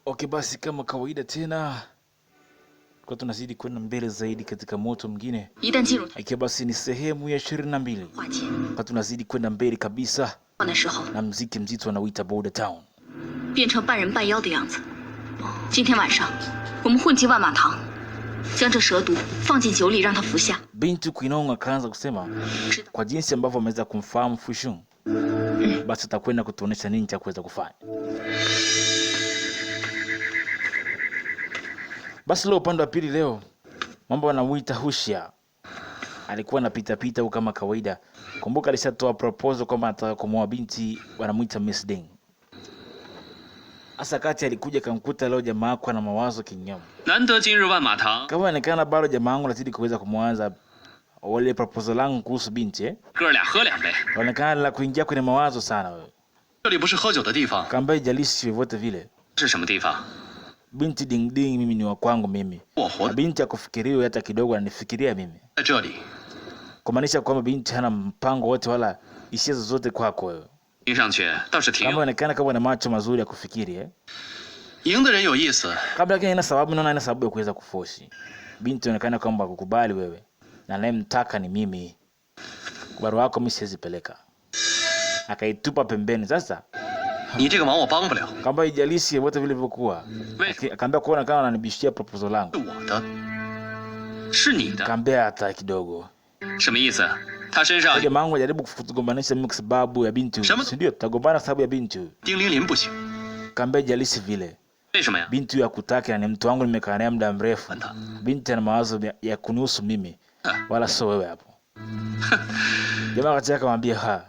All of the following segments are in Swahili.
Okay, basi kama kawaida tena kwa tunazidi kwenda mbele zaidi katika moto mwingine. Ikiwa basi ni sehemu ya 22. Kwa tunazidi kwenda mbele kabisa na muziki mzito anaoita Border Town. 变成半人半妖的样子。今天晚上我们混进万马堂，将这蛇毒放进酒里让他服下。 Bintu Quinong akaanza kusema kwa jinsi ambavyo ameweza kumfahamu Fu Shun. Basi atakwenda kutuonesha nini cha kuweza kufanya. Basi leo upande wa pili leo mambo anamuita Hushia. Alikuwa anapita pita huko kama kawaida. Kumbuka alishatoa proposal kwamba anataka kumwoa binti wanamuita Miss Ding. Asa kati alikuja kamkuta leo jamaa kwa na mawazo kinyama. Nande jinru wan ma tang. Kama inaonekana bado jamaa wangu lazidi kuweza kumwanza wale proposal langu kuhusu binti Ge lia he liang bei. Inaonekana la kuingia kwenye mawazo sana wewe. 这里不是喝酒的地方。 Kamba ijalishi vyovyote vile. 是什么地方？ Binti Ding Ding mimi ni wa kwangu mimi. 我活 Binti akufikiriwa hata kidogo ananifikiria mimi. 在这里。 Kumaanisha kwamba binti hana mpango wote wala hisia zozote kwako wewe. 听上去倒是挺。 Kama inaonekana kama na macho mazuri ya kufikiri 赢的人有意思。 Kabla yake ina sababu naona ina sababu ya kuweza kuforce. Binti inaonekana kwamba kukubali wewe. Na anayemtaka ni mimi. Barua yako mimi siwezi peleka. Akaitupa pembeni sasa. 你这个忙我帮不了。 Kamba ijalishi wote vile vilivyokuwa. Akaambia kuona kama ananibishia proposal langu. 是我的。是你的。 Kaambia hata kidogo. 什么意思？他身上。 Jamaa wangu jaribu kutugombanisha mimi kwa sababu ya binti. Si ndio? Tutagombana sababu ya binti. 丁玲玲不行。 Kaambia ijalishi vile. 为什么呀？ Binti hakutaki na ni mtu wangu nimekaa naye muda mrefu. Binti ana mawazo ya kunihusu mimi. Wala sio wewe hapo. Jamaa akacheka akamwambia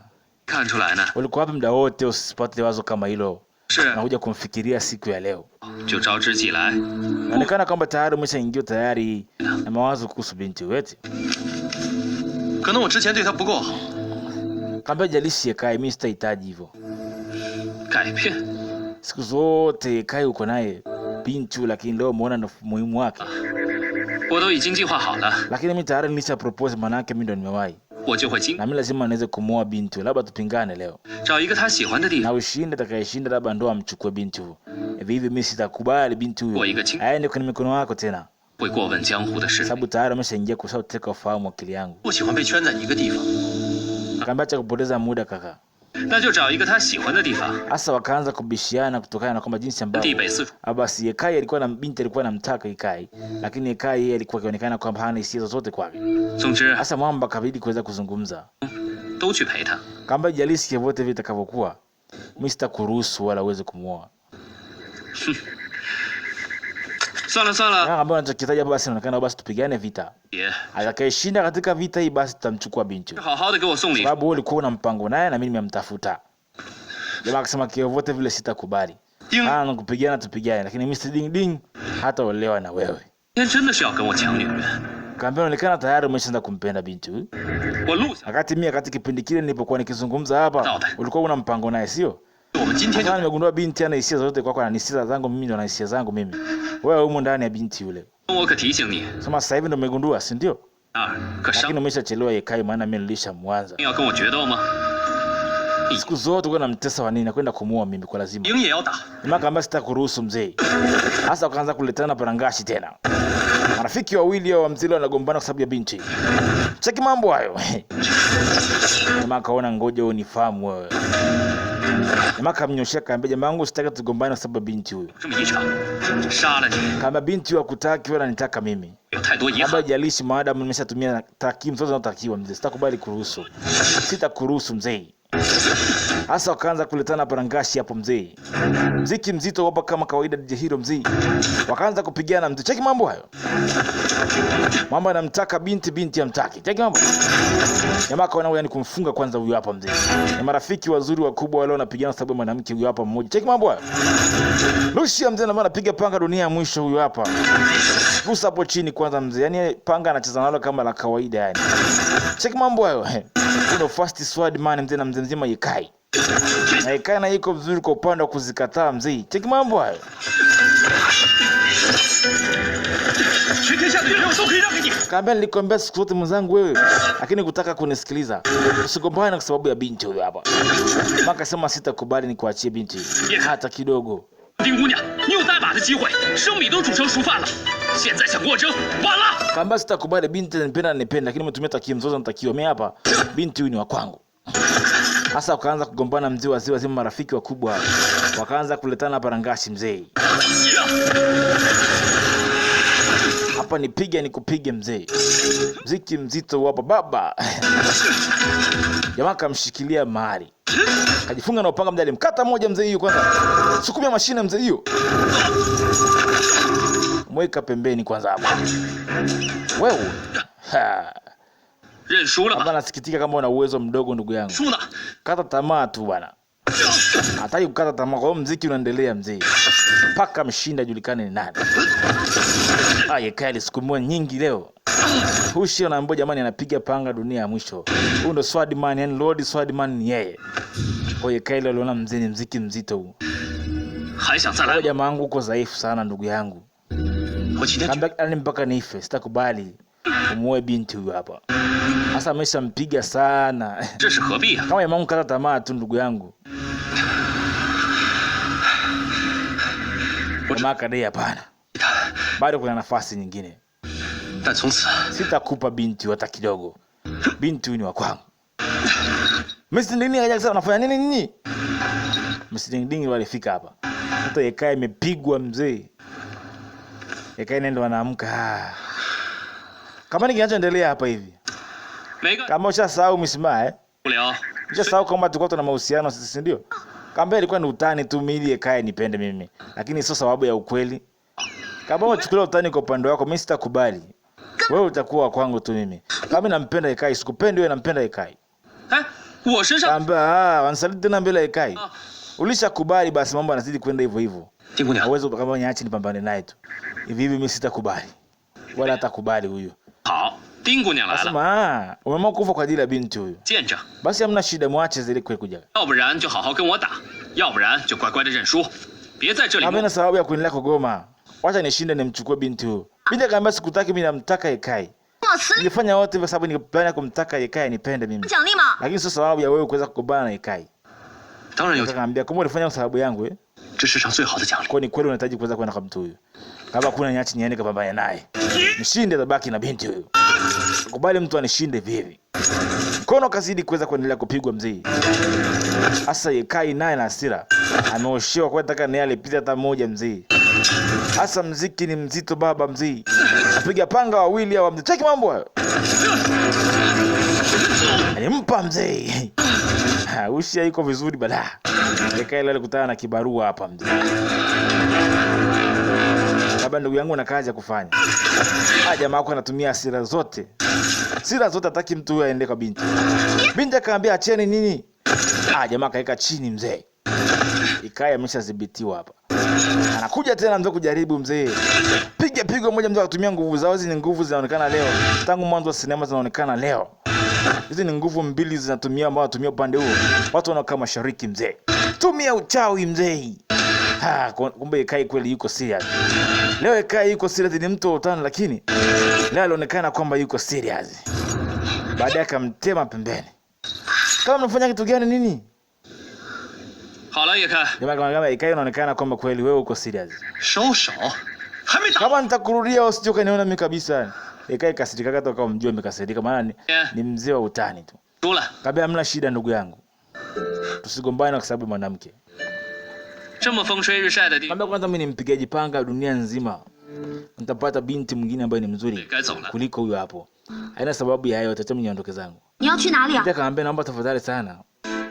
看出来呢。 Ulikuwa wapi muda wote usipate wazo kama hilo? 是。 Nakuja kumfikiria siku ya leo. 就招之即来。 Inaonekana kwamba tayari umeshaingia tayari na mawazo kuhusu binti wetu. 可能我之前对他不够好。 Kaambia jalishi yakae mimi sitahitaji hivyo. 改变。 Siku zote kai uko naye binti lakini leo umeona na muhimu wake. 我都已经计划好了。 Lakini mimi tayari nilisha propose manake mimi ndo nimewahi. 我就会经。 Na mimi lazima niweze kumuoa binti, labda tupingane leo. 找一个他喜欢的地 Na 方。 ushinde atakayeshinda labda ndo amchukue binti huyo. Hivi mimi sitakubali binti huyo. Aende kwenye mikono yako tena. 会过问江湖的事。 Sababu tayari ameshaingia kushauteka ufahamu akili yangu. 不喜欢被圈在一个地方。 Kaambia cha kupoteza muda kaka. 那就找一个他喜欢的地方。 Hasa wakaanza kubishiana kutokana na kwamba jinsi ambavyo 地北四处。 basi Yekai alikuwa na binti alikuwa anamtaka Yekai, lakini Yekai yeye alikuwa akionekana kwamba hana hisia zozote kwake. 总之， Hasa mwamba kabidi kuweza kuzungumza. 都去陪他。 Kamba jalisi vyote vitakavyokuwa, mimi sitakuruhusu wala uweze kumuoa. 算了算了。 Na ambaye anachokitaja basi inaonekana basi tupigane vita. 爷， Atakayeshinda katika vita hii basi tutamchukua binti. 好好的给我送礼。 Sababu wewe ulikuwa una mpango naye na mimi nimemtafuta. Jamaa akasema kivyovyote vile sitakubali. Na kupigana tupigane, lakini Mr. Ding Ding hata olewa na wewe. 今天真的是要跟我抢女人。 Kaambia inaonekana tayari umeshaanza kumpenda binti huyu. 我录下。 Wakati mimi katika kipindi kile nilipokuwa nikizungumza hapa, ulikuwa una mpango naye sio? 我们今天就 Sasa nimegundua binti ana hisia zote kwako na hisia zangu mimi ndo na hisia zangu mimi. Wewe umo ndani ya binti yule. 我可提醒你。 Sema sasa hivi ndo umegundua, si ndio? 可伤。 Lakini umeshachelewa Yekai maana mimi nilishamwanza. 要跟我决斗吗？ Siku zote uko namtesa wa nini na kwenda kumuoa mimi kwa lazima. 赢也要打。 Nimaka ambaye sitakuruhusu mzee. Sasa wakaanza kuletana parangashi tena. Marafiki wawili wa mzee wanagombana kwa sababu ya binti. Cheki mambo hayo. Nimaka kaona ngoja unifahamu wewe. Nimaka mnyoshia kaambia jamaa wangu sitaki tugombane kwa sababu ya binti huyo. 这么一场，杀了你。 Kama binti wa kutaki wala nitaka mimi. 有太多遗 Haba 憾。 jalishi maadamu nimeshatumia takimu zote zinazotakiwa mzee. Sitakubali kuruhusu. Sitakuruhusu mzee. Hasa wakaanza kuletana parangashi hapo mzee. Mziki mzito hapa kama kawaida DJ Hero mzee. Wakaanza kupigana mzee. Cheki mambo hayo. Mama anamtaka binti, binti hamtaki. Cheki mambo. Jamaa kaona yani kumfunga kwanza huyu hapa mzee. Ni marafiki wazuri wakubwa wale wanapigana sababu mwanamke huyu hapa mmoja. Cheki mambo hayo. Lucia mzee na anapiga panga dunia ya mwisho huyu hapa. Gusa hapo chini kwanza mzee. Yaani panga anacheza nalo kama la kawaida yani. Cheki mambo hayo. Kuna fast sword man mzee na mzee mzima Yekai. Na Yekai na iko vizuri kwa upande wa kuzikataa mzee. Cheki mambo hayo. 全天下的女人我都可以让给你。 Kaambia nilikwambia siku zote mwenzangu wewe, lakini kutaka kunisikiliza. Usigombane kwa sababu ya binti huyo hapa. Maka sema sitakubali nikuachie binti hata kidogo. 丁姑娘，你有带把的机会，生米都煮成熟饭了，现在想跟我争，晚了。 Kaambia sitakubali, binti ananipenda, lakini umetumia taki mzozo natakiwa. Mimi hapa binti huyu ni wa kwangu. Sasa wakaanza kugombana mzee, wazee wazima, marafiki wakubwa. Wakaanza kuletana parangashi mzee. Hapa nipige nikupige mzee. Mziki mzito hapa baba. Jamaa kamshikilia mahali. Kajifunga na upanga mdali, mkata moja mzee hiyo kwanza. Sukumia mashine mzee hiyo. Mweka pembeni kwanza hapo. Wewe. Ha. 认输了吧？ Hapa nasikitika kama una uwezo mdogo ndugu yangu. 输了。 Kata tamaa tu bwana. Hataki kukata tamaa, kwa mziki unaendelea mzee. Paka mshinda julikane ni nani. Aye kali sikumua nyingi leo. Hushi anaambia jamani anapiga panga dunia ya mwisho. Huyu ndo Swadman, yani Lord Swadman ni yeye. Kwa hiyo kali aliona mzee ni mziki mzito huu. 还想再来？ Kwa jamaa wangu uko dhaifu sana ndugu yangu. 我今天 Kaambia ani mpaka nife, sitakubali umuoe binti huyu hapa. Sasa ameshampiga sana. 这是何必啊？ Kama jamaa kata tamaa tu ndugu yangu. Jamaa kadai hapana. Bado kuna nafasi nyingine. 但从此 Sitakupa binti hata kidogo. Binti huyu ni wa kwangu. Msindini haja kusema unafanya nini nyinyi? Msindini walifika hapa. Hata Yekai imepigwa mzee. Yekai nenda wanaamka. Kama ni kinachoendelea hapa hivi. 每个 Kama ushasahau msima 不了。 ushasahau kwamba tulikuwa tuna mahusiano sisi ndio? Kamba ilikuwa ni utani tu mili Yekai nipende mimi. Lakini sio sababu ya ukweli. Kama unachukulia utani kwa upande wako mimi sitakubali. Wewe utakuwa kwangu tu mimi. Kama mimi nampenda Yekai, sikupendi wewe nampenda Yekai. 哎，我身上。 Kamba wanasaliti tena mbele Yekai. Ulishakubali basi mambo yanazidi kwenda hivyo hivyo. 丁姑娘， Hauwezi kama niache nipambane naye tu. Hivi mimi sitakubali. Wala hatakubali huyu. 好，丁姑娘来了， Nasema umeamua kufa kwa ajili ya binti huyu. 见证。 Basi hamna shida, muache zile kwe kuja. 要不然就好好跟我打，要不然就乖乖的认输，别在这里 Hamna sababu ya kuendelea kugoma. Wacha nishinde nimchukue binti huyu. Binti akamwambia sikutaki, mimi namtaka Yekai. 我死 Nilifanya yote kwa sababu nilipenda kumtaka Yekai nipende mimi. 奖励吗？ Lakini sio sababu ya wewe kuweza kugombana na Yekai. 当然有， Akamwambia kama ulifanya kwa sababu yangu 这世上最好的奖励。 kwa ni kweli unahitaji kuweza kwenda kwa mtu huyu. Kama kuna nyachi niende kapambane naye. Nishinde tabaki na binti huyu. Kubali mtu anishinde vivi. Mkono kazidi kuweza kuendelea kupigwa mzee. Hasa Yekai naye na hasira. Ameoshewa kwa nataka naye alipita hata moja mzee. Hasa mziki ni mzito baba mzee. Apiga panga wawili au mzee. Cheki mambo hayo. Alimpa mzee. Ushi yuko vizuri bala. Yekai leo alikutana na kibarua hapa mzee. Baba ndugu yangu na kazi ya kufanya. Jamaa wako anatumia hasira zote. Hasira zote hataki mtu huyo aende kwa binti. Binti akamwambia acheni nini? Jamaa kaeka chini mzee. Yekai ameshadhibitiwa hapa. Anakuja tena mzee kujaribu mzee. Piga pigo moja mzee akatumia nguvu zao, hizi ni nguvu zinaonekana leo. Tangu mwanzo wa sinema zinaonekana leo. Hizi ni nguvu mbili zinatumia ambao wanatumia upande huo. Watu wanaokaa mashariki mzee. Tumia uchawi mzee. Kumbe Yekai kweli yuko serious. Leo Yekai yuko serious, ni mtu wa utani lakini leo alionekana kwamba yuko serious. Baadaye akamtema pembeni. Kama mnafanya kitu gani nini? 好了，叶开， Jamaa kama Yekai inaonekana kwamba kweli wewe uko serious. 收手，还没打。 Kama nitakurudia usije ukaniona mimi kabisa. Yekai kasirika hata kama mjue amekasirika maana ni mzee wa utani tu. 输了， Kabla hamna shida ndugu yangu. Tusigombane kwa sababu mwanamke. 这么风吹日晒的地， Kama kwanza mimi ni mpigaji panga dunia nzima. Nitapata binti mwingine ambaye ni mzuri 该走了。 kuliko huyo hapo. Haina sababu ya hayo, acha mimi niondoke zangu. 你要去哪里啊？ Nitaka kaambia naomba tafadhali sana.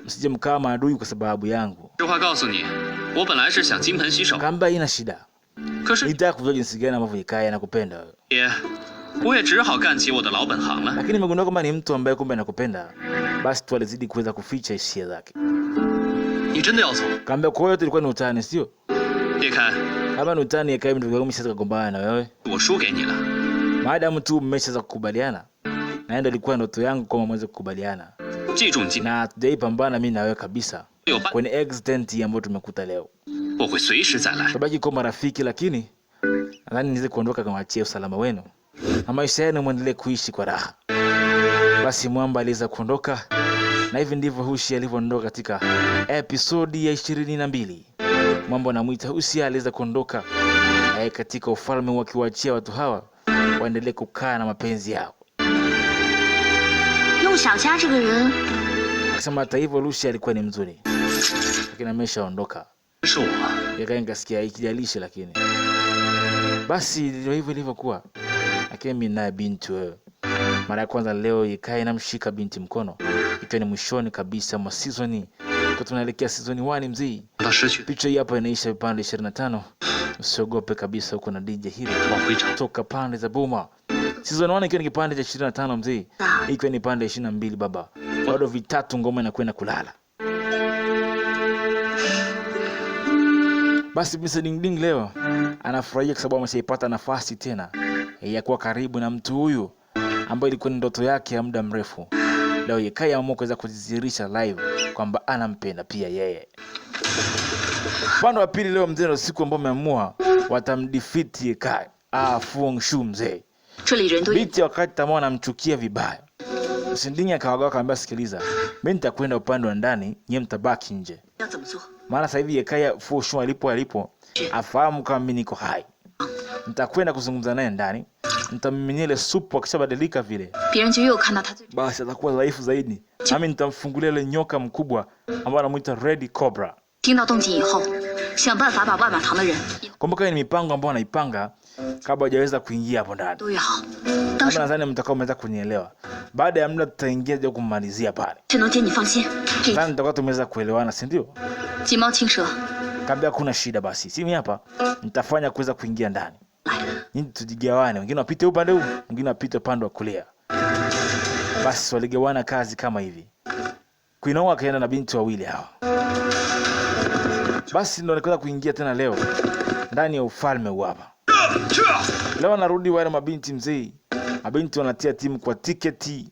Msije mkaa maadui kwa sababu yangu. 实话告诉你，我本来是想金盆洗手， Kaambia haina shida. 可是 Nitaka kujua jinsi gani ambavyo Yekai anakupenda wewe. 也，我也只好干起我的老本行了。 Lakini nimegundua kama ni mtu ambaye kumbe anakupenda. Basi tu alizidi kuweza kuficha hisia zake. 你真的要走？ Kaambia kwa hiyo tulikuwa ni utani sio? 叶开， Kama ni utani Yekai ndio kama mshaanza kugombana na wewe. 我输给你了。 Maadamu tu mmeshaanza kukubaliana. Na ndio ilikuwa ndoto yangu kama mweze kukubaliana. 记住你今， Na tujaipambana mimi na wewe kabisa 有办， kwenye extent ambayo tumekuta leo. 我会随时再来。 Tabaki kwa marafiki lakini nadhani niweze kuondoka kama achie usalama wenu. Na maisha yenu muendelee kuishi kwa raha. Basi mwamba aliweza kuondoka na hivi ndivyo Hushi alivyoondoka katika episodi ya 22. Mambo anamuita Husia aliweza kuondoka katika ufalme wakiwaachia watu hawa waendelee kukaa na mapenzi yao. 陆小佳这个人 Akisema hata hivyo Lucia alikuwa ni mzuri, lakini ameshaondoka. 是我。 Yekai nikasikia ikijalisha, lakini basi ndio hivyo ilivyokuwa. Lakini mimi naye binti wewe. Mara ya kwanza leo Yekai namshika binti mkono. Ikiwa ni mwishoni kabisa mwa season. Kwa tunaelekea season 1 mzee. Picha hii hapa inaisha vipande 25. Usiogope kabisa, huko na DJ hili toka pande za Boma. Season 1 ikiwa ni kipande cha 25 mzee. Ikiwa ni pande 22 baba. Bado vitatu ngoma inakwenda kulala. Basi Mr. Ding Ding leo anafurahia kwa sababu ameshaipata nafasi tena ya kuwa karibu na mtu huyu ambaye ilikuwa ni ndoto yake ya muda mrefu. Leo Yekai ameamua kuweza kujidhihirisha live kwamba anampenda pia yeye. Pande wa pili leo mzee, ndio siku ambayo ameamua watamdefeat Yekai. Fu Hongxue mzee. Binti wakati tamaa anamchukia vibaya. Sindingi akawagawa akamwambia, sikiliza, mimi nitakwenda upande wa ndani, nyie mtabaki nje. Maana sasa hivi Yekai Fu Hongxue alipo afahamu kama mimi niko hai. Nitakwenda kuzungumza naye ndani, nitamiminia ile supu, akishabadilika vile basi atakuwa dhaifu zaidi. Nami nitamfungulia ile nyoka mkubwa ambaye anamuita Red Cobra. Kumbuka ni mipango ambayo anaipanga kabla hajaweza kuingia hapo ndani. Kama nadhani mtakao mmeweza kunielewa. Baada ya muda tutaingia je kumalizia pale. Sasa nitakuwa tumeweza kuelewana, si ndio? Kabla kuna shida basi. Simi hapa nitafanya kuweza kuingia ndani. Nyinyi tujigawane, wengine wapite upande huu, wengine wapite upande wa kulia. Basi waligawana kazi kama hivi. Kuinoa akaenda na binti wawili hawa. Basi ndio nikaanza kuingia tena leo ndani ya ufalme huu hapa. Leo anarudi wale mabinti mzee. Mabinti wanatia timu kwa tiketi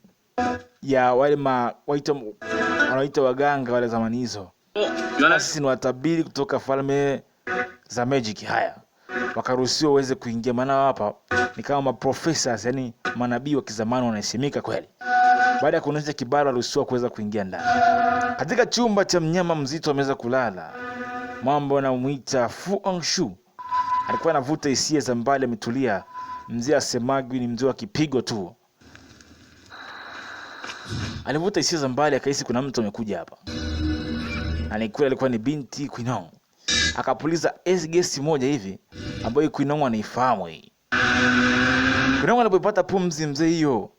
ya wale wanaita waganga wale zamani hizo. Sisi ni watabiri kutoka falme za magic haya. Wakaruhusiwa waweze kuingia, maana hapa ni kama maprofessors, yani manabii wa kizamani wanaheshimika kweli. Baada ya kuonyesha kibali waruhusiwa kuweza kuingia ndani. Katika chumba cha mnyama mzito ameweza kulala. Mambo anamuita Fu Hongxue. Alikuwa anavuta hisia za mbali, ametulia. Mzee asemagwi ni mzee wa kipigo tu. Alivuta hisia za mbali akahisi kuna mtu amekuja hapa. Alikuwa ni binti Quinong. Akapuliza gesi moja hivi ambayo Quinong anaifahamu hii. Quinong alipopata pumzi mzee hiyo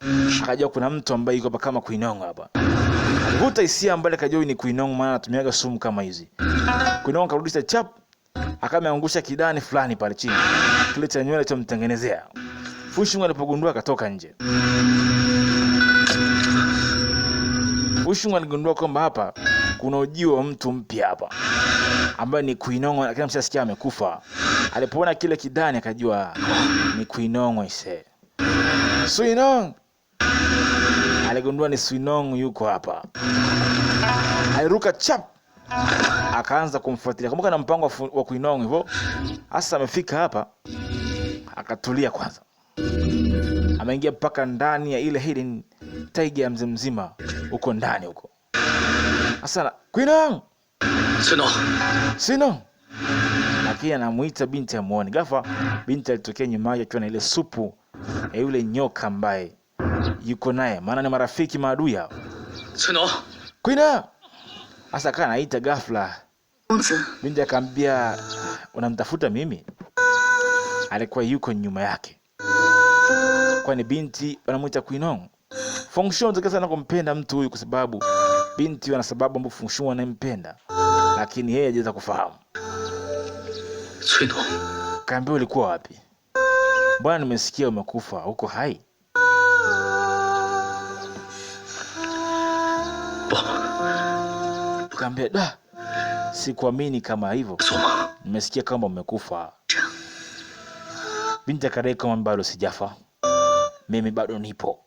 akajua kuna mtu ambaye yuko hapa kama Quinong hapa. Alivuta hisia mbali akajua ni Quinong, maana anatumiaga sumu kama hizi. Quinong akarudisha chap, akameangusha kidani fulani pale chini. Kile cha nywele cha mtengenezea. Fu Hongxue alipogundua akatoka nje. Fu Hongxue aligundua kwamba hapa kuna ujio wa mtu mpya hapa ambaye ni Quinong, lakini mshasikia amekufa. Alipoona kile kidani akajua ni Quinong ise. Suinong. Aligundua ni Suinong yuko hapa. Aliruka chap, akaanza kumfuatilia. Kumbuka na mpango wa Quinong hivyo. Hasa amefika hapa akatulia kwanza. Ameingia mpaka ndani ya ile hidden tiger ya mzee mzima huko ndani huko. Hasa Quinong. Sino. Lakini anamuita binti amuone. Ghafla binti alitokea nyuma yake akiwa na ile supu ya yule nyoka ambaye yuko naye, maana ni marafiki maadui hao. Quinong. Hasa kana anaita ghafla. Binti akamwambia, unamtafuta mimi? Alikuwa yuko nyuma yake. Kwani binti anamuita Quinong. Fu Hongxue anataka sana kumpenda mtu huyu kwa sababu binti ana sababu ambapo Fu Hongxue anampenda. Lakini yeye hajaweza kufahamu. Kaambia ulikuwa wapi? Bwana nimesikia umekufa, uko hai? Kaambia da, sikuamini kama hivyo. Nimesikia kama umekufa. Binti akadai kama bado sijafa. Mimi bado nipo.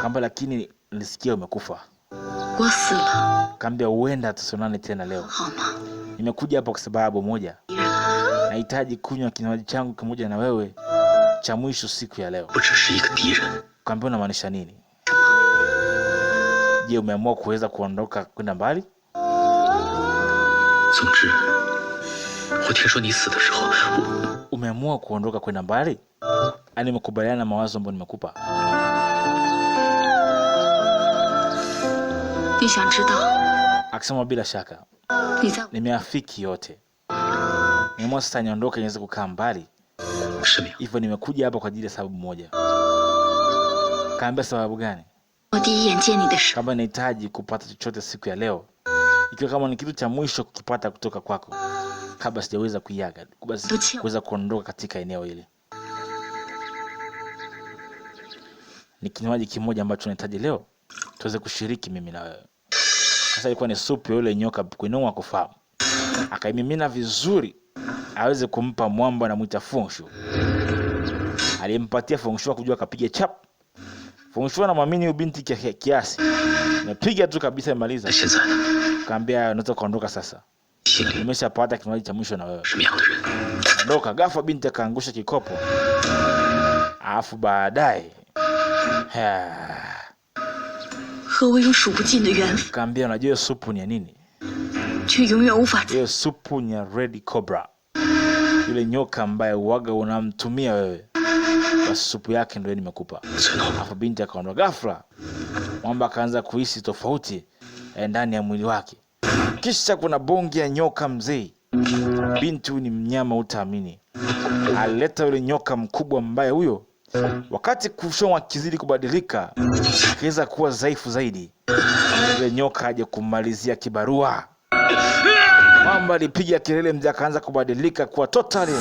Kaambia lakini nilisikia umekufa. Kaambia huenda tusonane tena leo. Nimekuja hapa kwa sababu moja. Nahitaji kunywa kinywaji changu kimoja na wewe cha mwisho siku ya leo. Kaambia unamaanisha nini? Je, umeamua kuweza kuondoka kwenda mbali? 总之，我听说你死的时候， Umeamua kuondoka kwenda mbali? Ani umekubaliana na mawazo ambayo nimekupa? 你想知道 Akisema bila shaka. 你在 Nimeafiki yote. Nimeamua sasa niondoke niweze kukaa mbali. 是命。 Hivyo nimekuja hapa kwa ajili ya sababu moja. Kaambia sababu gani? 我第一眼见你的时候， Kama nahitaji kupata chochote siku ya leo, ikiwa kama ni kitu cha mwisho kukipata kutoka kwako, kabla sijaweza kuiaga, basi kuweza kuondoka katika eneo hili. Ni kinywaji kimoja ambacho nahitaji leo tuweze kushiriki mimi na wewe. Sasa ilikuwa ni supu yule nyoka kuinua kufahamu. Akaimimina vizuri aweze kumpa mwamba anamuita Fu Hongxue. Alimpatia Fu Hongxue kujua akapiga chap. Fu Hongxue anamwamini binti kiasi. Amepiga tu kabisa imaliza. Kaambia unaweza kuondoka sasa. Nimeshapata kinywaji cha mwisho na wewe. Ondoka. Ghafla binti akaangusha kikopo. Alafu baadaye 和我有数不尽的缘分， kaambia unajua supu ni ya nini? 却永远无法。 Hiyo supu ni ya Red Cobra. Yule nyoka ambaye uwaga unamtumia wewe. Basi supu yake ndio nimekupa. Alafu binti akaondoka. Ghafla mwamba akaanza kuhisi tofauti ndani ya mwili wake. Kisha kuna bonge ya nyoka mzee. Binti ni mnyama utaamini. Alileta yule nyoka mkubwa ambaye huyo wakati kushomwa kizidi kubadilika akiweza kuwa dhaifu zaidi. Yule nyoka aje kumalizia kibarua. Mwamba alipiga kelele, mzee akaanza kubadilika kuwa totally,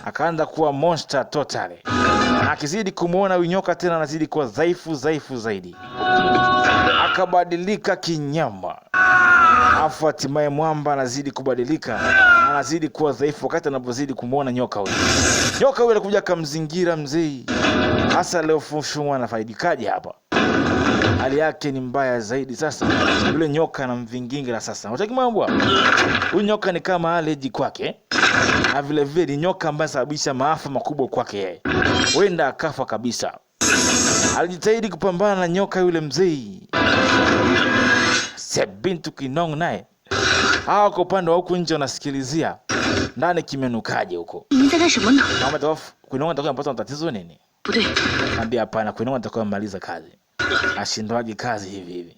akaanza kuwa monster totally. Na akizidi kumuona yule nyoka tena anazidi kuwa dhaifu zaidi. Akabadilika kinyama. Afu hatimaye mwamba anazidi kubadilika, anazidi kuwa dhaifu wakati anapozidi kumuona nyoka huyo. Nyoka huyo alikuja akamzingira mzee. Hasa leo Fu Hongxue anafaidikaje hapa? Hali yake ni mbaya zaidi sasa. Yule nyoka anamvingingira sasa. Unataka mambo? Huyu nyoka ni kama allergy kwake. Na vile vile ni nyoka ambaye sababisha maafa makubwa kwake yeye. Wenda akafa kabisa. Alijitahidi kupambana na nyoka yule mzee. Bintu Kinong naye hao kwa upande wa huku nje wanasikilizia ndani kimenukaje huko. 你们在干什么呢？ Kama tofu Kinong atakuwa mpata tatizo nini? 不对， Ambia hapana, Kinong atakuwa maliza kazi. Ashindwaje kazi hivi.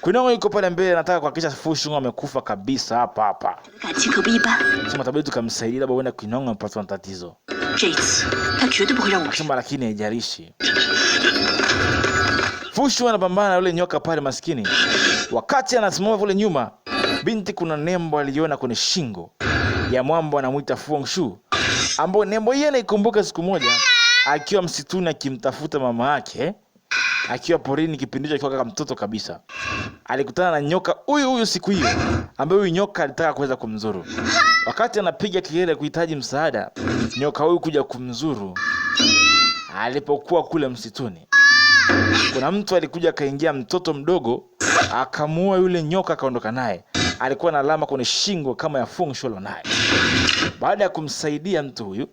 Kinong yuko pale mbele anataka kuhakikisha Fu Hongxue amekufa kabisa hapa. 感情可不一般。 Sema tabidi tukamsaidia labda wenda Kinong ampata tatizo. 这一次，他绝对不会让我失望。 Sema lakini haijalishi. Fu Hongxue anapambana na yule nyoka pale maskini. Wakati anasimama kule nyuma, binti kuna nembo aliona kwenye shingo ya mwamba anamuita Fu Hongxue, ambapo nembo hiyo naikumbuka siku moja akiwa msituni akimtafuta mama yake, akiwa porini kipindi hicho akiwa kama mtoto kabisa. Alikutana na nyoka huyu siku hiyo, ambaye huyu nyoka alitaka kuweza kumzuru. Wakati anapiga kelele kuhitaji msaada, nyoka huyu kuja kumzuru. Alipokuwa kule msituni, kuna mtu alikuja akaingia mtoto mdogo akamuua yule nyoka akaondoka naye. Alikuwa na alama kwenye shingo kama ya Fu Hongxue naye. Baada ya kumsaidia mtu huyu,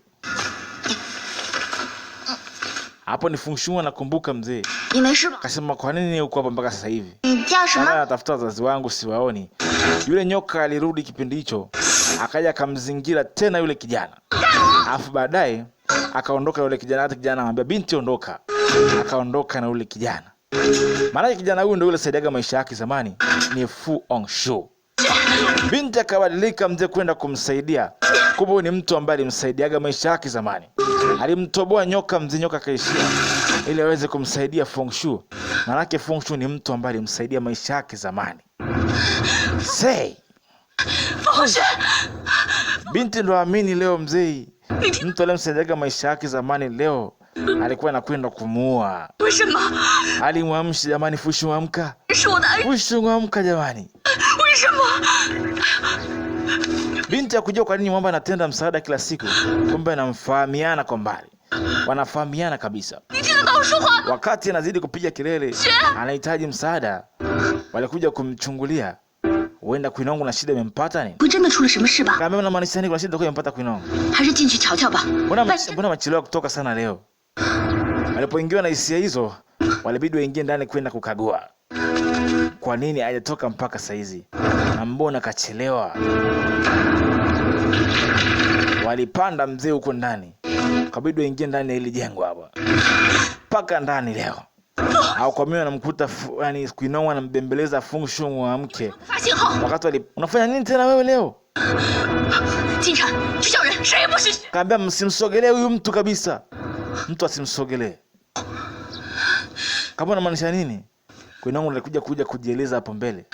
hapo ni Fu Hongxue anakumbuka mzee. 你没事吧？ Akasema kwa nini uko hapa mpaka sasa hivi? 你叫什么？ Natafuta wazazi wangu siwaoni. Yule nyoka alirudi kipindi hicho, akaja akamzingira tena yule kijana. Alafu baadaye akaondoka yule kijana, hata kijana anamwambia binti ondoka. Akaondoka na yule kijana. Maana kijana huyu ndio yule saidiaga maisha yake zamani, ni Fu Hongxue. Binti akabadilika mzee kwenda kumsaidia. Kumbe ni mtu ambaye alimsaidiaga maisha yake zamani. Alimtoboa nyoka mzee, nyoka kaishia ili aweze kumsaidia Fu Hongxue. Maana Fu Hongxue ni mtu ambaye alimsaidia maisha yake zamani. Say. Fu Hongxue， Binti ndo amini leo mzee. Mtu alimsaidiaga maisha yake zamani leo alikuwa anakwenda kumuua. 为什么？ Alimwamsha jamani, Fu Hongxue amka. 是我的爱人， Fu Hongxue amka jamani. 为什么？ Binti akujua kwa nini mwamba anatenda msaada kila siku. Kumbe anamfahamiana kwa mbali. Wanafahamiana kabisa. 你听得到我说话吗？ Wakati anazidi kupiga kelele, anahitaji msaada. Walikuja kumchungulia. Huenda Kinong na shida imempata nini? 不真的出了什么事吧？ Kama unamaanisha nini kuna shida kwa imempata Kinong? 还是进去瞧瞧吧。 Mbona machelewa kutoka sana leo? Walipoingiwa na hisia hizo, walibidi waingie ndani kwenda kukagua. kwa nini hajatoka mpaka saizi? Na mbona kachelewa? Walipanda mzee huko ndani. Kabidi waingie ndani ya hili jengo hapa. Paka ndani leo. Au kwa mimi anamkuta yani Kuinong anambembeleza Fu Hongxue wa mke. Wakati unafanya nini tena wewe leo? Kaambia msimsogelee huyu mtu kabisa. Mtu asimsogelee. Kama unamaanisha nini? Kuinong alikuja kujieleza hapo mbele.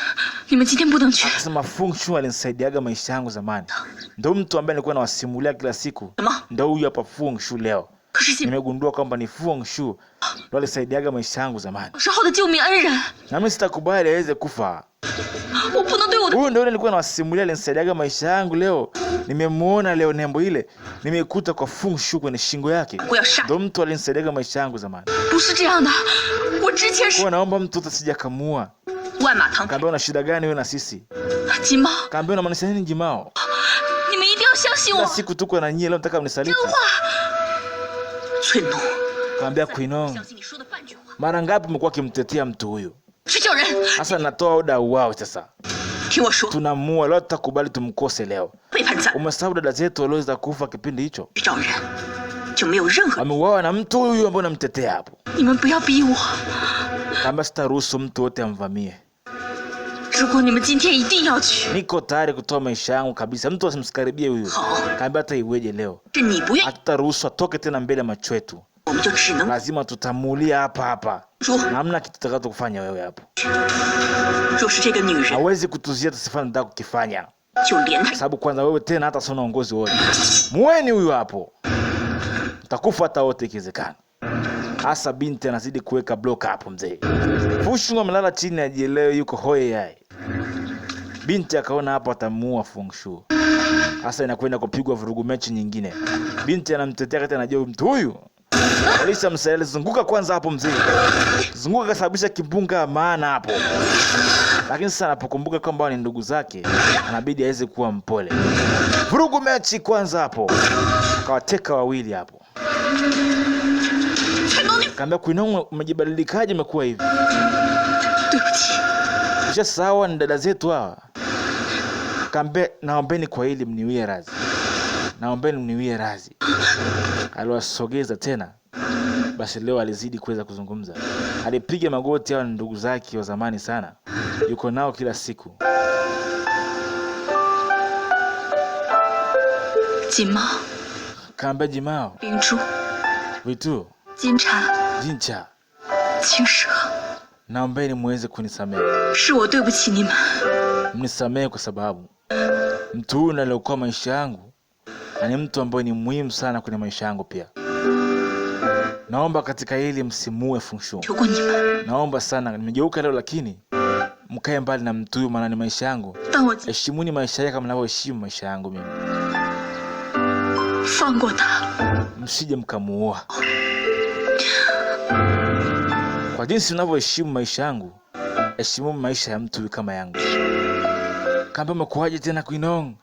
Akasema Fu Hongxue alinisaidiaga maisha yangu zamani. Ndio mtu ambaye nilikuwa nawasimulia kila siku. Ndio huyu hapa Fu Hongxue leo. Nimegundua kwamba ni Fu Hongxue ndio alisaidiaga maisha yangu zamani. Na mimi sitakubali aweze kufa. Huyu ndio nilikuwa nawasimulia alinisaidiaga maisha yangu leo. Nimemuona leo nembo ile. Nimekuta kwa Fu Hongxue kwenye shingo yake. Ndio mtu alinisaidiaga maisha yangu zamani. Kwa naomba mtu asijakamua. Kaambia una shida gani wewe na sisi? Kaambia unamaanisha nini Jimao? Kila siku tuko na nyie leo nataka mnisaliti. Kaambia Kuinong, mara ngapi umekuwa kimtetea mtu huyu? Sasa natoa oda wao sasa. Tunamua leo, tutakubali tumkose leo. Umesahau dada zetu walioweza kufa kipindi hicho? Ameuawa na mtu huyu ambaye unamtetea hapo. Kaambia sitaruhusu mtu wote amvamie. Niko tayari kutoa maisha yangu kabisa. Mtu asimsikaribie huyu. Kaambia hata iweje leo. Hatutaruhusu atoke tena mbele ya macho yetu. Lazima tutamulia hapa. Hamna kitu tutakacho kufanya wewe hapo. Hawezi kutuzia tusifanye ndako kufanya. Sababu kwanza wewe tena hata sio uongozi wote. Mueni huyu hapo. Mtakufa hata wote ikiwezekana. Hasa binti anazidi kuweka block hapo mzee. Fu Hongxue amelala chini ajielewe yuko hoi yai. Binti akaona hapo atamuua Fu Hongxue. Hasa inakwenda kupigwa vurugu mechi nyingine. Binti anamtetea kati anajua mtu huyu. Alisha msaele zunguka kwanza hapo mzee. Zunguka kasababisha kimbunga maana hapo. Lakini sasa anapokumbuka kwamba ni ndugu zake, anabidi aweze kuwa mpole. Vurugu mechi kwanza hapo. Kawateka wawili hapo. Kaambia Kuinong, umejibadilikaje umekuwa hivi? Kisha sawa ni dada zetu hawa. Kaambia naombeni kwa hili mniwie radhi. Naombeni mniwie radhi. Aliwasogeza tena. Basi leo alizidi kuweza kuzungumza. Alipiga magoti hao ndugu zake wa zamani sana. Yuko nao kila siku. Jimao. Kaambia Jimao. Bingzhu. Vitu. Jincha. Qingshe. Naombeni muweze kunisamehe. Mnisamehe kwa sababu mtu huyu aliyekuwa maisha yangu ni mtu ambaye ni muhimu sana kwenye maisha yangu pia. Naomba katika hili msimue Fu Hongxue. Naomba sana, nimegeuka leo lakini mkae mbali na mtu huyu maana ni maisha yangu. Heshimuni maisha yake kama mnavyoheshimu maisha yangu mimi. Msije mkamuoa. Kwa jinsi unavyoheshimu maisha yangu, heshimu maisha ya mtu kama yangu. Kaambia umekuaje tena Kuinong?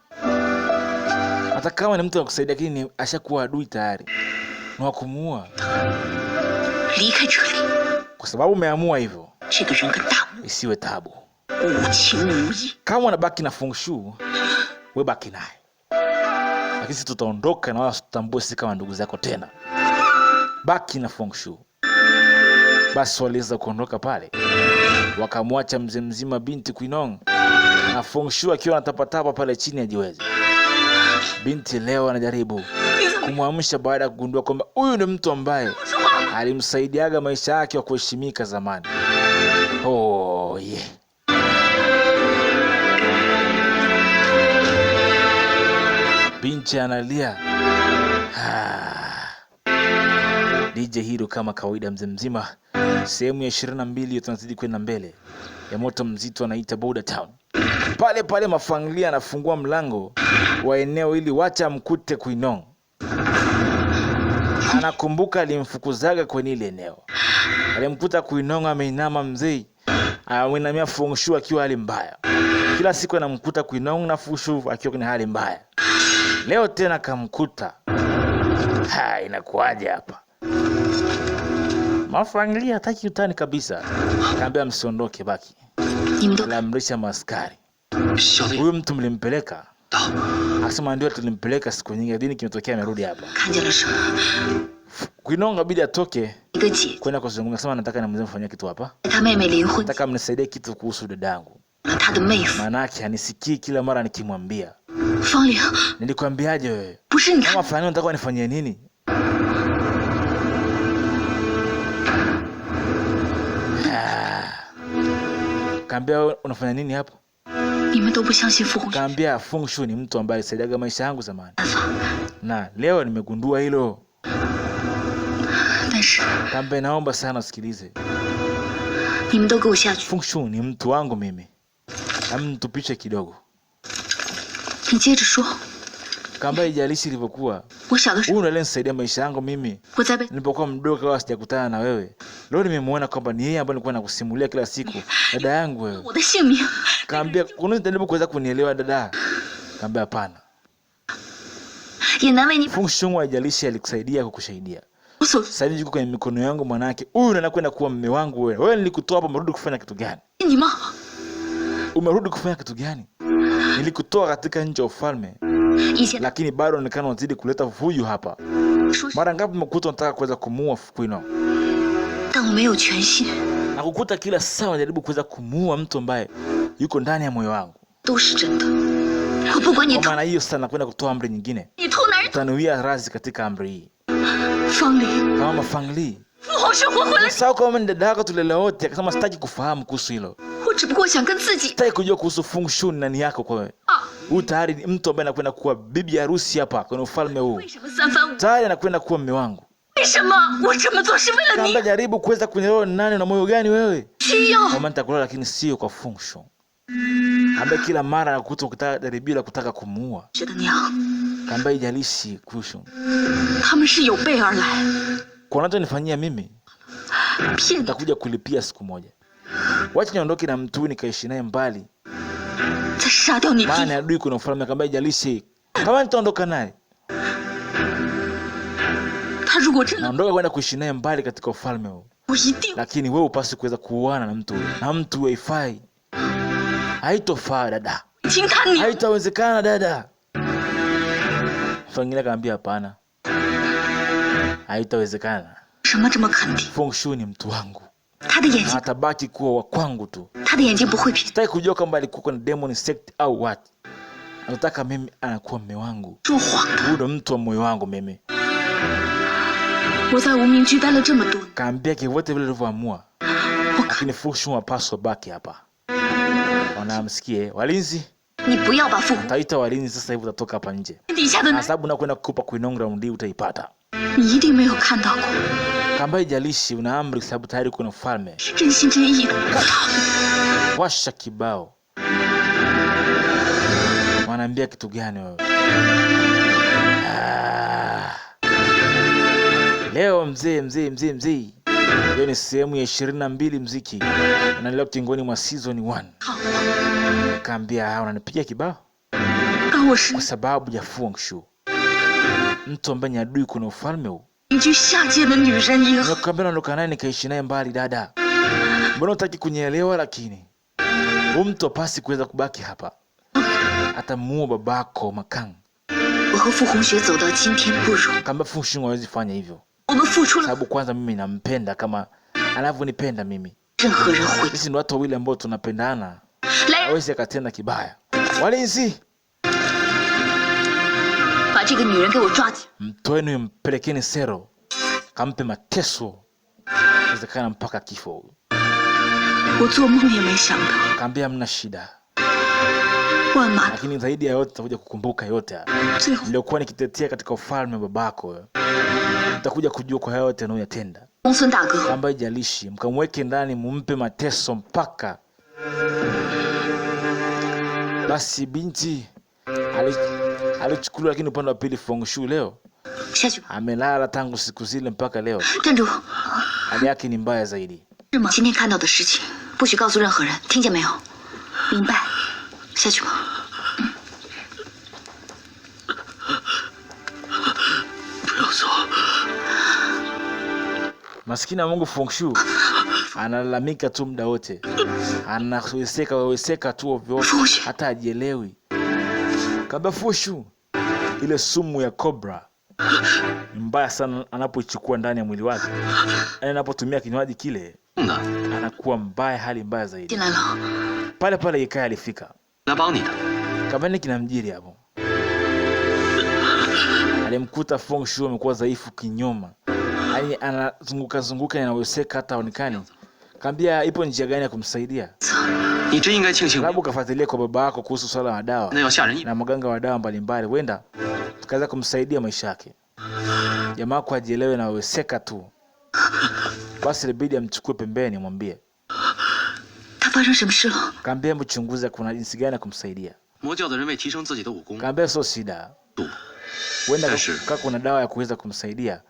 Hata kama ni mtu anakusaidia lakini ashakuwa adui tayari. Ni wakumuua. Kwa sababu umeamua hivyo. Isiwe tabu. Kama unabaki na Fu Hongxue, wewe baki naye. Lakini sisi tutaondoka na wala tutambue sisi kama ndugu zako tena. Baki na Fu Hongxue. Basi waliweza kuondoka pale. Wakamwacha mzee mzima binti Kuinong. Na Fu Hongxue akiwa anatapatapa pale chini ajiweze. Binti leo anajaribu kumwamsha baada ya kugundua kwamba huyu ni mtu ambaye alimsaidiaga maisha yake wa kuheshimika zamani. Oh yeah. Binti analia. DJ Hero kama kawaida mzee mzima. Sehemu ya 22 tunazidi kwenda mbele. Ya moto mzito anaita Border Town. Pale pale mafamilia anafungua mlango wa eneo ili wacha mkute Kuinong. Anakumbuka alimfukuzaga kwenye ile eneo. Alimkuta Kuinong ameinama mzee. Ameinamia Fu Hongxue akiwa hali mbaya. Kila siku anamkuta Kuinong na Fu Hongxue akiwa kwenye hali mbaya. Leo tena kamkuta. Inakuaje hapa? Mafamilia hataki utani kabisa. Kaambia msiondoke, baki. 你们都 Aliamrisha maaskari. 小弟 Huyu mtu mlimpeleka? 到， Akasema ndio tulimpeleka siku nyingi, lakini kimetokea amerudi hapa. 看见了什么？ Kuinonga bidi atoke 一个姐 kwenda kuzungumza. Sema nataka nimweze kufanyia kitu hapa. 他妹妹离婚， Nataka mnisaidie kitu kuhusu dadangu. 他的妹夫 Maana yake anisikii kila mara nikimwambia. 方玲， Nilikwambiaje wewe? 不是你看 Kama fulani unataka nifanyie nini? Kaambia unafanya nini hapa? 你们都不相信傅红雪 Kaambia Feng Shui ni mtu ambaye alisaidia maisha yangu zamani. 办法， Na leo nimegundua hilo. 但是 Kaambia naomba sana usikilize. 你们都给我下去。 Feng Shui ni mtu wangu mimi. Amtupishe kidogo. 你接着说， Kaambia ijalishi ilivyokuwa. 我小的时候 Huyu ndiye alinisaidia maisha yangu mimi. 我在被 Nilipokuwa mdogo kama sijakutana na wewe. Leo nimemuona kwamba ni yeye ambaye nilikuwa nakusimulia kila siku. Dada yangu wewe. 我的性命， Kaambia unajaribu kuweza kunielewa dada? Kaambia hapana. 也难为你 Feng Shui haijalishi alikusaidia kukusaidia. 我所 Sasa hivi yuko kwenye mikono yangu manake. Huyu anakwenda kuwa mume wangu wewe. Wewe nilikutoa hapa umerudi kufanya kitu gani? 你吗？ Umerudi kufanya kitu gani? Nilikutoa katika nchi ya ufalme, 以前 lakini bado unaonekana unazidi kuleta vuju hapa. 说， Mara ngapi umekuta unataka kuweza kumuua Fukuino? 但我没有权限， Na kukuta kila saa unajaribu kuweza kumuua mtu ambaye yuko ndani ya moyo wangu. 都是真的。我不管你 Kwa 偷 maana hiyo sasa nakwenda kutoa amri nyingine. 你偷男人， Utanuia radhi katika amri hii. 方玲， Kama Mafangli. 傅红雪活回来， Sasa kama ni dada yako tulele wote, akasema sitaki kufahamu kuhusu hilo. 我只不过想跟自己 Sitaki kujua kuhusu Feng Shui ni nani yako kwa wewe. 啊， Huyu tayari ni mtu ambaye anakwenda kuwa bibi harusi hapa kwenye ufalme huu. 为什么三番五？ Tayari anakwenda kuwa mume wangu. 为什么我这么做是为了 Kamba 你？ jaribu kuweza kunielewa ni nani na moyo gani wewe. 需要 Mama nitakuelewa lakini sio kwa Feng Shui. Ambaye kila mara anakuta ukitaka jaribio la kutaka kumuua. 雪的娘， Kamba ijalishi Feng 他们是有备而来， Kwa unachonifanyia mimi 骗你 nitakuja kulipia siku moja. Wacha niondoke na mtu nikaishi naye mbali. 再杀掉你 Maana 弟。 adui kuna ufalme kamba ijalishi. Kama nitaondoka naye, 他如果真的， naondoka kwenda kuishi naye mbali katika ufalme huu. 我一定 Lakini wewe upasi kuweza kuuana na mtu huyo. Na mtu huyo haifai. Haitofaa dada. 听他你。 Haitawezekana dada. Fangile kaambia hapana. Haitawezekana. 什么这么肯定？ Feng Shui ni mtu wangu. 他的眼 Na 睛， atabaki kuwa wa kwangu tu. 他的眼睛不会骗， Sitaki kujua kama alikuwa na demon sect au what. Anataka mimi anakuwa mume wangu. 说谎的。 Huyu ndo mtu wa moyo wangu mimi. 我在无名居待了这么多， Kaambia kivote vile alivyoamua. Lakini Feng Shui hapaswi baki hapa. Wanamsikie walinzi. 你不要把傅红 Taita walinzi sasa hivi utatoka hapa nje. 底下的 Na 男， sababu nakwenda kukupa kuinonga raundi utaipata. 你一定没有看到过， Kamba ijalishi una amri sababu tayari kuna ufalme. 真心真意的。 Washa kibao. Wanaambia kitu gani wewe? Leo mzee. Leo ni sehemu ya 22 mziki. Unaendelea kingoni mwa season 1. 好， Kaambia unanipigia kibao 当我是 kwa sababu ya Feng Shui. Mtu ambaye ni adui kuna ufalme huu. 一具下界的女人也好， Nakwambia naondoka naye nikaishi naye mbali dada. Mbona unataki kunielewa lakini? Huyu mtu hapasi kuweza kubaki hapa. Atamuua babako Makang. 我和傅红雪走到今天不容， Kamba Feng Shui hawezi fanya hivyo. 我们付出了 Sababu kwanza mimi nampenda kama anavyonipenda mimi. 任何人回。 Sisi ni watu wawili ambao tunapendana. 来人， Hawezi akatenda kibaya. Walinzi, 把这个女人给我抓起。 mtoeni mpelekeni sero. Kampe mateso. Inawezekana mpaka kifo. 我做梦也没想到， Kaambia mna shida. 万马 Lakini zaidi ya yote utakuja kukumbuka yote haya. 最后 Niliokuwa nikitetea katika ufalme wa babako. Utakuja kujua kwa yote anayoyatenda. 公孙大哥， Kamba ijalishi, mkamweke ndani mumpe mateso mpaka. Basi binti alichukuliwa, lakini upande wa pili Feng Shui leo 下去吧， amelala tangu siku zile mpaka leo. 站住！ Hali yake ni mbaya zaidi. 是吗？今天看到的事情不许告诉任何人，听见没有？明白？下去吧。 不要走， Maskini ya Mungu Fu Hongxue analalamika tu muda wote, anaweseka tu ovyo, hata hajielewi. Kaambia Fu Hongxue, ile sumu ya cobra ni mbaya sana anapoichukua ndani ya mwili wake. Anapotumia kinywaji kile anakuwa mbaya, hali mbaya zaidi. Pale pale Ye Kai alifika. Kaambia nini kinamjiri hapo? Alimkuta Fu Hongxue amekuwa dhaifu kinyoma. Yaani anazunguka anaweseka hata haonekani. Kaambia ipo njia gani ya kumsaidia? Sababu kafuatilia kwa baba yako kuhusu swala la dawa na maganga wa dawa mbalimbali, wenda tukaweza kumsaidia maisha yake. Jamaa kwa ajielewe na weseka tu. Basi ilibidi amchukue pembeni amwambie. Kaambia mchunguze kuna jinsi gani ya kumsaidia. Kaambia sio shida. Wenda kuna dawa ya kuweza kumsaidia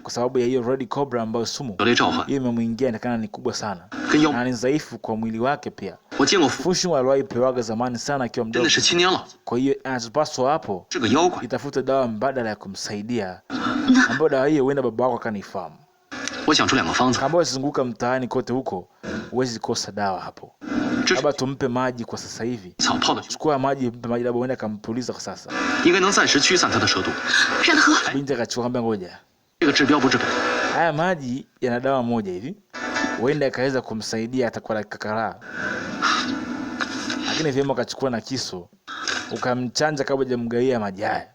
kwa sababu ya hiyo Red Cobra ambayo sumu hiyo imemuingia, inakana ni kubwa sana na ni dhaifu kwa mwili wake pia. Fu Hongxue aliwahi pewaga zamani sana akiwa mdogo. Kwa hiyo anapaswa hapo itafuta dawa mbadala ya kumsaidia, ambayo dawa hiyo wenda baba wako akanifahamu. Kama usizunguka mtaani kote huko huwezi kosa dawa hapo. Labda tumpe maji kwa sasa hivi. Chukua maji, mpe maji, labda uende kampuliza kwa sasa. Binti akachukua, kamba ngoja. Haya maji yana dawa moja hivi. Uende akaweza kumsaidia atakuwa kakara. Lakini vyema akachukua na kisu. Ukamchanja kabla hujamgaia maji haya.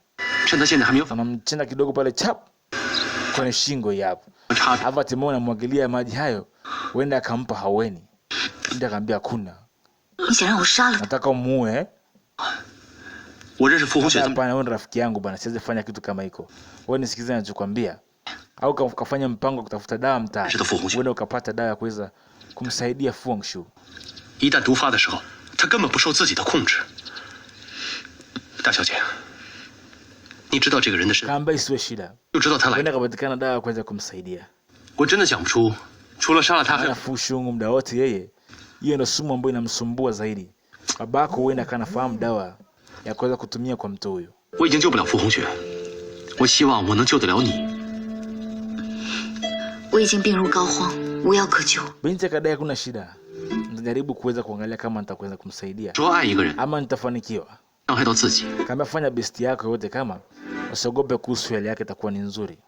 Unamchanja kidogo pale chap kwenye shingo hapo. Hapa Timona mwagilia maji hayo. Uende akampa haweni. Ndio akamwambia kuna. Nataka umuue. Hapana, wewe rafiki yangu bwana, siwezi fanya kitu kama hiko. Wewe nisikize ninachokuambia. Au kafanya mpango wa kutafuta dawa mtaani. Wewe ukapata dawa ya kuweza kumsaidia Fu Hongxue. Kaambia isiwe shida. Wewe kapatikana dawa ya kuweza kumsaidia. Fu Hongxue muda wote yeye, hiyo ndio sumu ambayo inamsumbua zaidi. Babako huenda kanafahamu dawa ya kuweza kutumia kwa mtu huyo. Binti akadai kuna shida. Nitajaribu kuweza kuangalia kama nitakwenda kumsaidia ama nitafanikiwa. Kama fanya best yako yote, kama usiogope kuhusu hali yake itakuwa ni nzuri.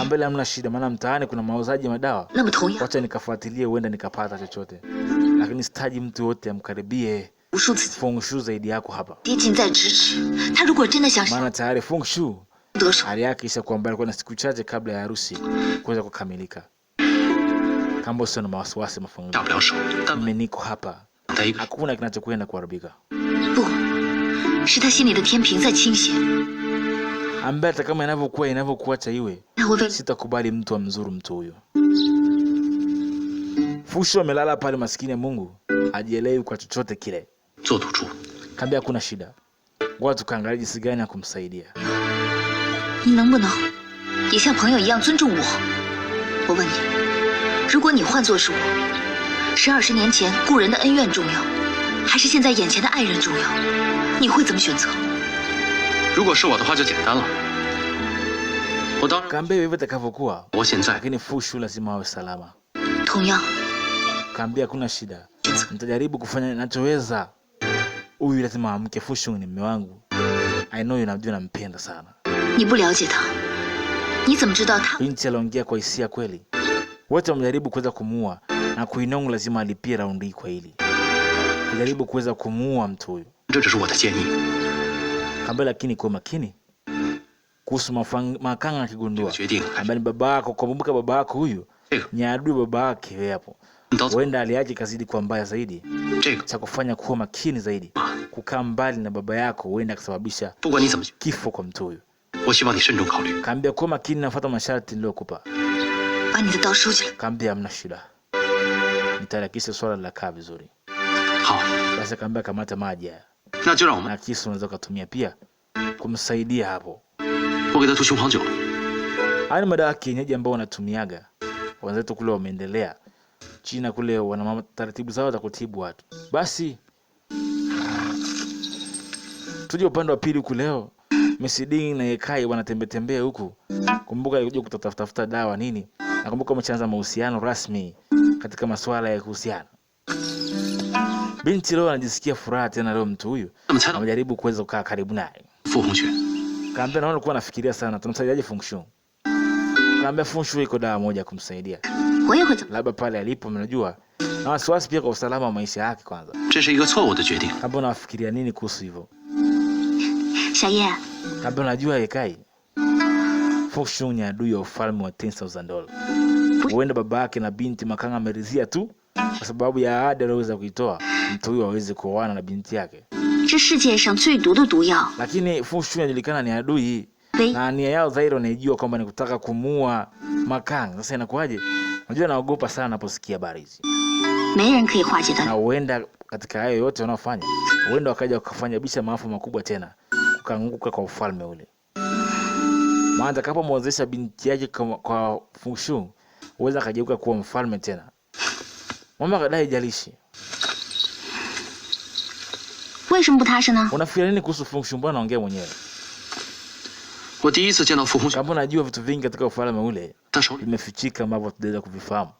Ambele hamna shida, maana mtaani kuna mauzaji madawa. Wacha nikafuatilie, huenda nikapata chochote. Lakini sitaji mtu yote amkaribie Fu Hongxue zaidi yako hapa. Maana tayari Fu Hongxue hali yake isha kuwa mbaya, kuna siku chache kabla ya harusi kuweza kukamilika. Kama usio na wasiwasi mafungu. Mimi niko hapa. Hakuna kinachokwenda kuharibika. Ambaye hata kama inavyokuacha iwe, sitakubali mtu amzuru mtu huyo. Fu Hongxue amelala pale, maskini ya Mungu hajielewi kwa chochote kile. Kaambia kuna shida. Ngoja tukaangalie jinsi gani ya kumsaidia. Kaambia hivyo itakavyokuwa, lakini Fu Hongxue lazima awe salama. Kaambia kuna shida. Nitajaribu kufanya ninachoweza. Huyu lazima amke. Fu Hongxue ni mume wangu. I know unajua nampenda sana. Binti aliongea kwa hisia kweli. Wote wamejaribu kuweza kumuua na Kuinong lazima alipie raundi kwa hili. Kujaribu kuweza kumuua mtu huyu. Kaambia lakini kwa makini. Kuhusu makanga akigundua ambaye ni baba yako, kumbuka baba yako huyu ni adui baba yake hapo. Huenda hali yake kazidi kwa mbaya zaidi. Cha kufanya kuwa makini zaidi. Kukaa mbali na baba yako huenda kusababisha kifo kwa mtu huyu. Kaambia kuwa makini na fuata masharti niliyokupa. Kaambia hamna shida. Nitaharakisha swala la kaa vizuri. Basi kaambia kamata maji haya. Na kisu unaweza kutumia pia kumsaidia hapo. Haya madawa ya kienyeji ambao wanatumiaga. Wenzetu kule wameendelea. China kule wana taratibu zao za kutibu watu. Basi tuje upande wa pili huku leo. Miss Ding na Yekai wanatembea huku. Kumbuka alikuja kutafuta dawa nini? Nakumbuka wameanza mahusiano rasmi katika masuala ya kuhusiana. Binti leo anajisikia furaha tena leo mtu huyu. Anajaribu kuweza kukaa karibu naye. Fu Hongxue. Kaambia naona alikuwa anafikiria sana tunamsaidiaje Fu Hongxue. Kaambia Fu Hongxue iko dawa moja kumsaidia. Labda pale alipo mnajua. Na wasiwasi pia kwa usalama wa maisha yake kwanza. 这是一个错误的决定。 Kaambia unafikiria nini kuhusu hivyo? 小叶， Kaambia unajua Yekai. Fu Hongxue ni adui wa ufalme wa 10,000 dola. Huenda baba yake na binti Makanga ameridhia tu kwa sababu ya ahadi aliyoweza kuitoa mtu huyo aweze kuoana na binti yake. 这世界上最毒的毒药， Lakini Fu Hongxue anajulikana ni adui na nia yao dhahiri wanaijua kwamba ni kutaka kumuua Makanga. Sasa inakuwaje? Unajua naogopa sana naposikia habari hizi. 没人可以化解 Na 的。 huenda katika hayo yote wanaofanya, huenda wakaja wakafanya bisha maafa makubwa tena, kukanguka kwa ufalme ule. Maana atakapomwozesha binti yake kwa Fu Hongxue, huweza akageuka kuwa mfalme tena. Mama kadai jalishi. 为什么不踏实呢？ Unafikiria nini kuhusu Fu Hongxue? Mbona anaongea mwenyewe? 我第一次见到傅红雪， Kama unajua vitu vingi katika ufalme ule 他手里 vimefichika ambavyo tutaweza kuvifahamu.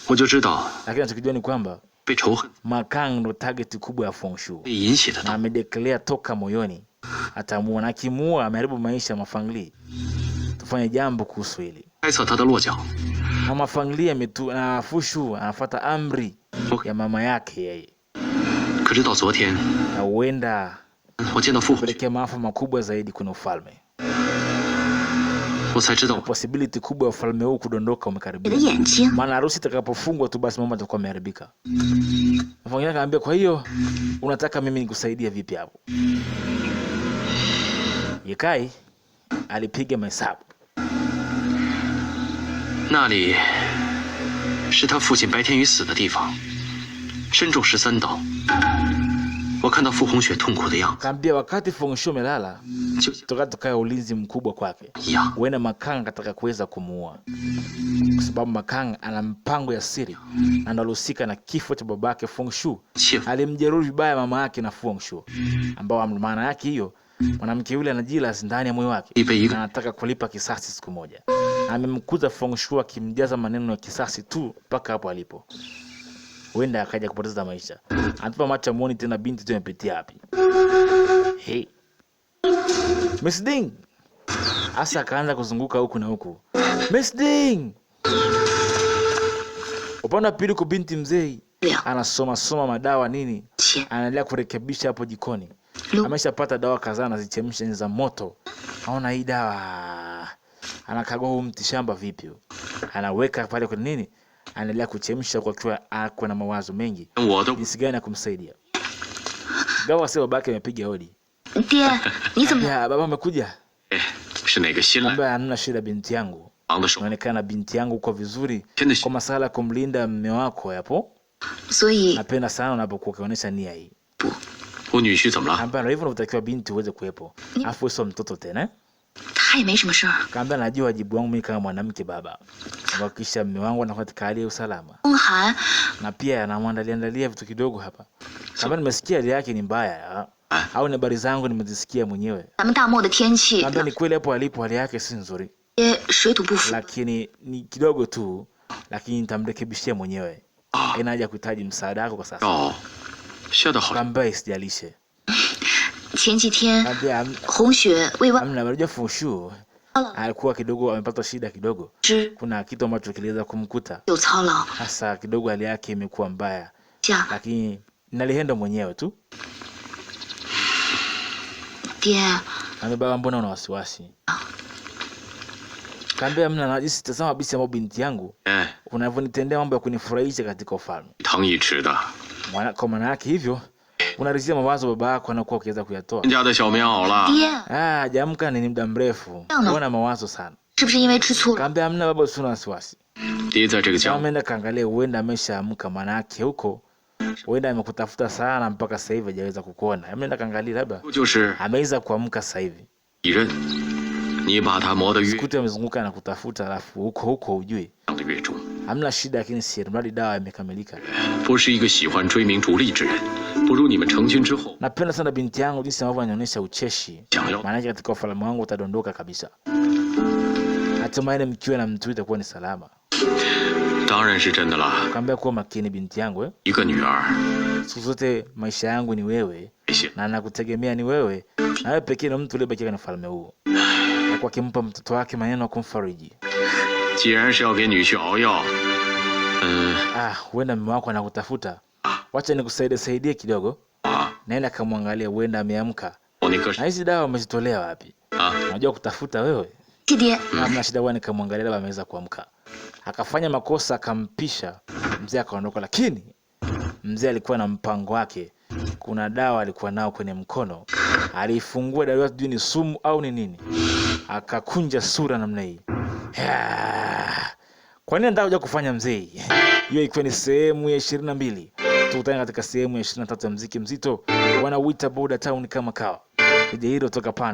我就知道 Lakini nachokijua ni kwamba 被仇恨 Makang ndo target kubwa ya Fu Hongxue. 被引起的 Na amedeclare toka moyoni atamuua, na akimuua ameharibu maisha ya Mafangli. Tufanye jambo kuhusu hili. 猜测他的落脚。 Na Mafangli na Fu Hongxue anafuata amri ya mama yake yeye. 可是到昨天， Na huenda 我见到傅红雪， kupelekea maafa makubwa zaidi kwenye ufalme. 我才知道 Possibility kubwa ya ufalme huu kudondoka 你的 umekaribia. 眼睛， Maana harusi itakapofungwa tu basi mambo yatakuwa yameharibika. Mfanyakazi akamwambia, kwa hiyo unataka mimi nikusaidie vipi hapo? Yekai alipiga mahesabu. 那里是他父亲白天宇死的地方，身中13刀。我看到傅红雪痛苦的样子， Kaambia wakati Fu Hongxue amelala, 就 tukatoka ulinzi mkubwa kwake. 一样。 Huenda Makang kataka kuweza kumuua. Kwa sababu Makang ana mpango ya siri na analihusika na kifo cha babake Fu Hongxue. 欺负 Alimjeruhi vibaya mama yake na Fu Hongxue, ambao maana yake hiyo mwanamke yule anajila ndani ya moyo wake Ipe na anataka kulipa kisasi siku moja. Na amemkuza Fu Hongxue akimjaza maneno ya kisasi tu mpaka hapo alipo. Huenda akaja kupoteza maisha. Anatupa macho muone tena binti tu imepitia wapi. Hey. Miss Ding. Asa akaanza kuzunguka huku na huku. Miss Ding. Upande wa pili kwa binti mzee anasoma madawa nini? 切， Anaendelea kurekebisha hapo jikoni. 撸 Ameshapata dawa kadhaa na zichemsha za moto. Aona hii dawa. Anakagua huu mti shamba vipi? Anaweka pale kwa nini? Anaendelea kuchemsha kwa kiwa ako na mawazo mengi. 我都 Jinsi gani ya kumsaidia. Gawa sasa babake amepiga hodi. 爹，你怎么？ Ya baba amekuja. 哎，是哪个新来 Ambaye hamna shida binti yangu. 忙的手？ Inaonekana binti yangu uko vizuri. 真的是 Kwa masala ya kumlinda mume wako hapo. 所以 Napenda sana unapokuwa ukionyesha nia hii. 我女婿怎么了？ Ambaye hivyo unatakiwa binti uweze kuwepo. Afu sio mtoto tena. 他也没什么事儿。 Kaambia najua wajibu wangu mimi kama mwanamke baba. Kuhakikisha mume wangu anakuwa katika hali ya usalama. 风寒， Na pia anamwandalia vitu kidogo hapa. Kaambia nimesikia hali yake ni mbaya. Au ni habari zangu nimezisikia mwenyewe. 咱们大漠的天气， Kaambia ni kweli hapo alipo hali yake si nzuri. 爹水土不服， Lakini ni kidogo tu. Lakini nitamrekebishia mwenyewe. Haina haja kuhitaji msaada wako kwa sasa. 哦，笑得好。 Kaambia isijalishe. 前几天 Kaambia 红雪为外 amna unajua Fu Hongxue alikuwa kidogo amepata shida kidogo. 之 Kuna kitu ambacho kiliweza kumkuta. 有操劳， Hasa kidogo hali yake imekuwa mbaya. 下 Lakini nalihenda mwenyewe tu. 爹， Kaambia baba, mbona una wasiwasi? Kaambia mna najisi, tazama bisi ya binti yangu 哎， unavyonitendea mambo ya kunifurahisha katika ufalme. 一汤一匙的， Kwa maana yake hivyo unaridhia mawazo baba yako anakuwa ukiweza kuyatoa. 人家的小棉袄了。 爹， Jamka ni muda mrefu. Ano. Una mawazo sana. 是不是因为吃醋了？ Kaambia mna baba, usina wasiwasi. 爹在这个 Kama 家， ameenda kaangalia, huenda ameshaamka, maana yake huko huenda amekutafuta sana mpaka sasa hivi hajaweza kukuona. Ameenda kaangalia, labda 不就是 ameweza kuamka sasa hivi. 一任，你把他磨得越 Sikuti amezunguka na kutafuta, alafu huko hujui. 养得越重， Hamna shida, lakini si mradi dawa imekamilika. 不是一个喜欢追名逐利之人。不如你们成军之后， Napenda sana binti yangu jinsi ambavyo anaonyesha ucheshi. 想要 Maana katika ufalme wangu utadondoka kabisa. Hatimaye mkiwa na mtu itakuwa ni salama. 当然是真的了。 Kaambia kuwa makini binti yangu 一个女儿， Siku zote maisha yangu ni wewe 没信。 na nakutegemea ni wewe. Na wewe pekee ndio mtu uliyebaki katika ufalme huu. Na kwa kimpa mtoto wake maneno ya kumfariji. 既然是要给女婿熬药， huenda mume wako anakutafuta. Wacha nikusaidie kidogo. 啊， Naenda kamwangalia huenda ameamka. 我那个 Na hizi dawa umezitolea wapi? 啊， Unajua kutafuta wewe? 爹爹， Hamna shida bwana, nikamwangalia labda ameweza kuamka. Akafanya makosa akampisha. Mzee akaondoka, lakini mzee alikuwa na mpango wake. Kuna dawa alikuwa nao kwenye mkono. Alifungua dawa sijui ni sumu au ni nini. Akakunja sura namna hii. Kwa nini nataka kuja kufanya mzee? Hiyo ikiwa ni sehemu ya 22. Tukutane katika sehemu ya 23 ya Mziki Mzito. Wanauita Border Town kama kawa. Hilo toka pande